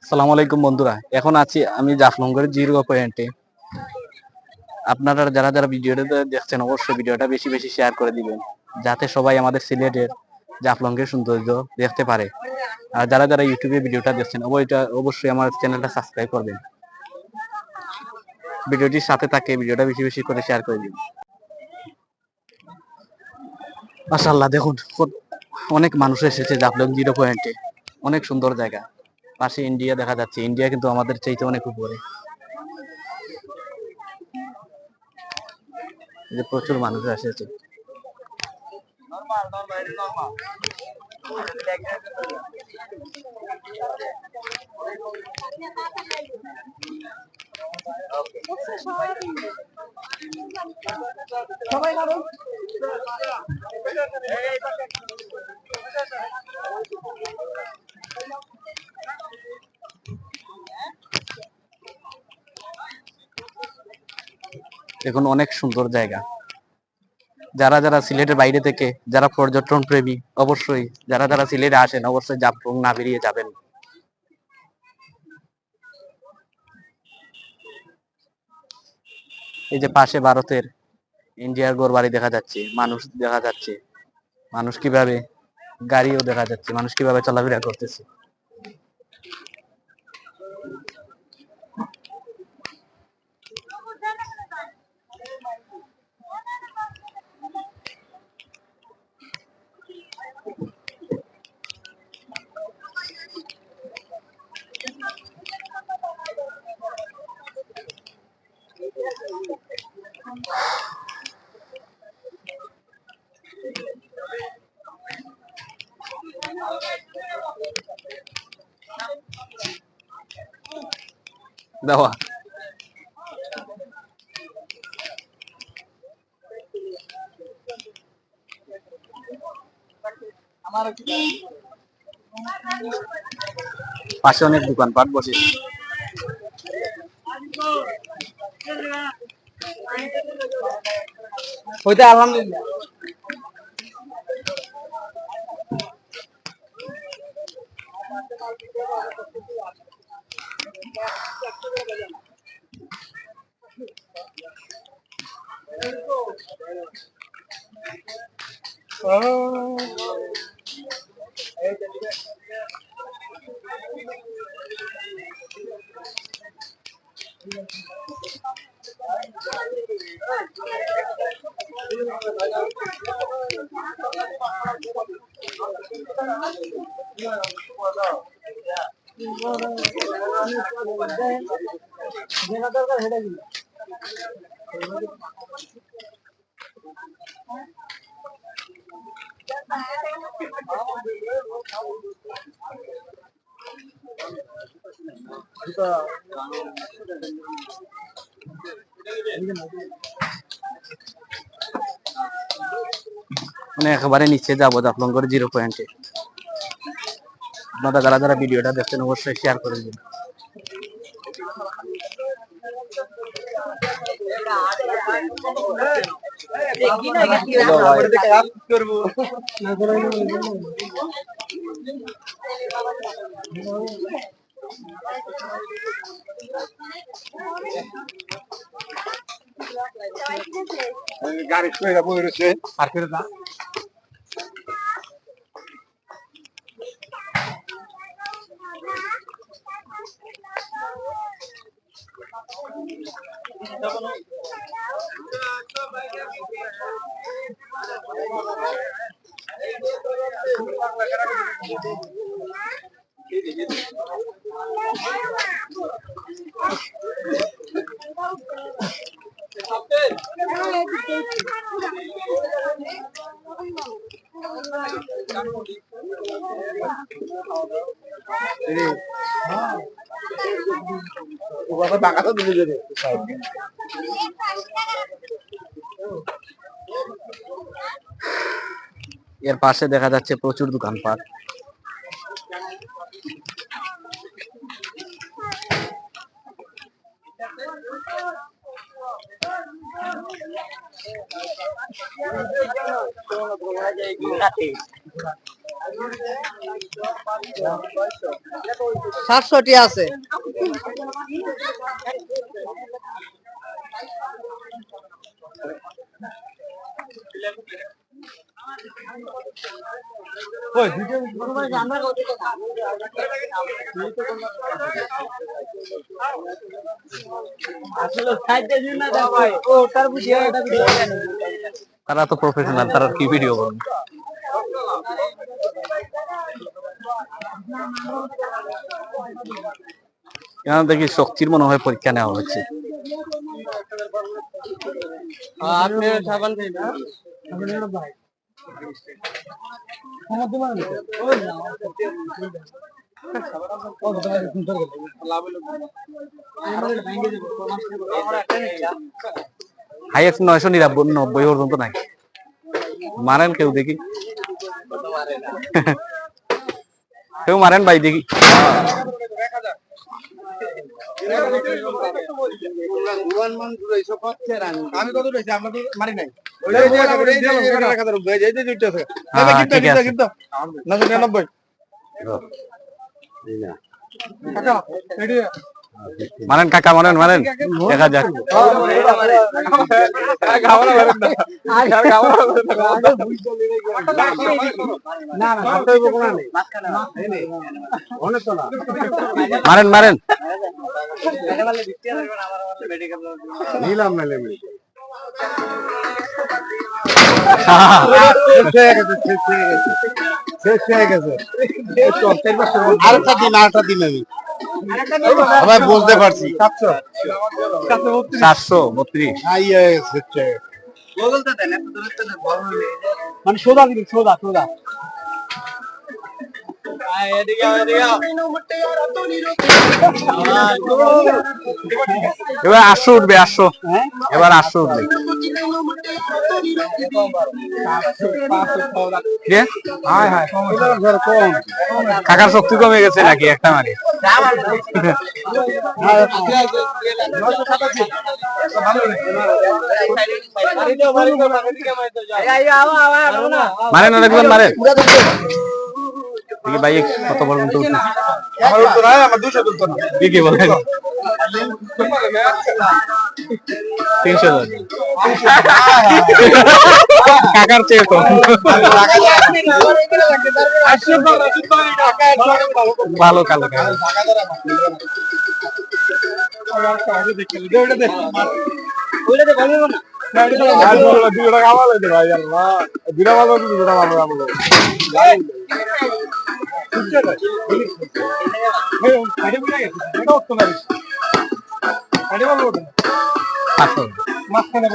আসসালামু আলাইকুম বন্ধুরা, এখন আছি আমি জাফলংগের জিরো পয়েন্টে। আপনারা যারা যারা ভিডিওটা দেখছেন অবশ্যই ভিডিওটা বেশি বেশি শেয়ার করে দিবেন, যাতে সবাই আমাদের সিলেটের জাফলংগের সৌন্দর্য দেখতে পারে। আর যারা যারা ইউটিউবে ভিডিওটা দেখছেন অবশ্যই আমার চ্যানেলটা সাবস্ক্রাইব করবেন। ভিডিওটির সাথে থাকে ভিডিওটা বেশি বেশি করে শেয়ার করে দিন। মাশাআল্লাহ, দেখুন অনেক মানুষ এসেছে জাফলং জিরো পয়েন্টে। অনেক সুন্দর জায়গা। পাশে ইন্ডিয়া দেখা যাচ্ছে, ইন্ডিয়া কিন্তু আমাদের চাইতে অনেক উপরে। যে প্রচুর মানুষ এসেছে। এখন অনেক সুন্দর জায়গা। যারা যারা সিলেটের বাইরে থেকে যারা পর্যটন প্রেমী, অবশ্যই যারা যারা সিলেটে আসেন অবশ্যই জাফলং না বেরিয়ে যাবেন। এই যে পাশে ভারতের ইন্ডিয়ার ঘর বাড়ি দেখা যাচ্ছে, মানুষ দেখা যাচ্ছে, মানুষ কিভাবে গাড়িও দেখা যাচ্ছে, মানুষ কিভাবে চলাফেরা করতেছে। দেওয়া পাশে অনেক দোকানপাট বসে। হইতে আলহামদুলিল্লাহ। মানে একেবারে নিচে যাবো জাফলংগড় জিরো পয়েন্টে। আপনারা যারা যারা ভিডিওটা দেখছেন অবশ্যই শেয়ার করে দিন। গাড়ি শুয়ে বই রয়েছে আর ফেরে না। এর পাশে দেখা যাচ্ছে প্রচুর দোকানপাট। 700টি আছে। তারা তো প্রফেশনাল, তারা কি ভিডিও করবে। এখানে দেখি শক্তির মনে হয় পরীক্ষা নেওয়া হচ্ছে। হাইয়েস্ট 999 পর্যন্ত নাই। মারেন কেউ দেখি, কেউ মারেন ভাই দেখি। আমি কত রয়েছে আমরা তো মারি নাই। মারেন কাকা, মারেন মারেন, দেখা যাক। মারেন মারেন, নিলাম না আরেকটা দিন আমি বুঝতে পারছি। 732 মানে সোজা দিবি, সোজা সোজা। এবার 800 উঠবে, 800। এবার 800 উঠবে। কাকার শক্তি কমে গেছে নাকি একটা মারি? মারেন আরেকজন, মারেন ভাই। কত বড় উঠতে আমার উঠতো না, আমার 200 তুলতো না। কি বলেন? 300 কাকার চেয়ে কম। ভালো কালো মাঝখানে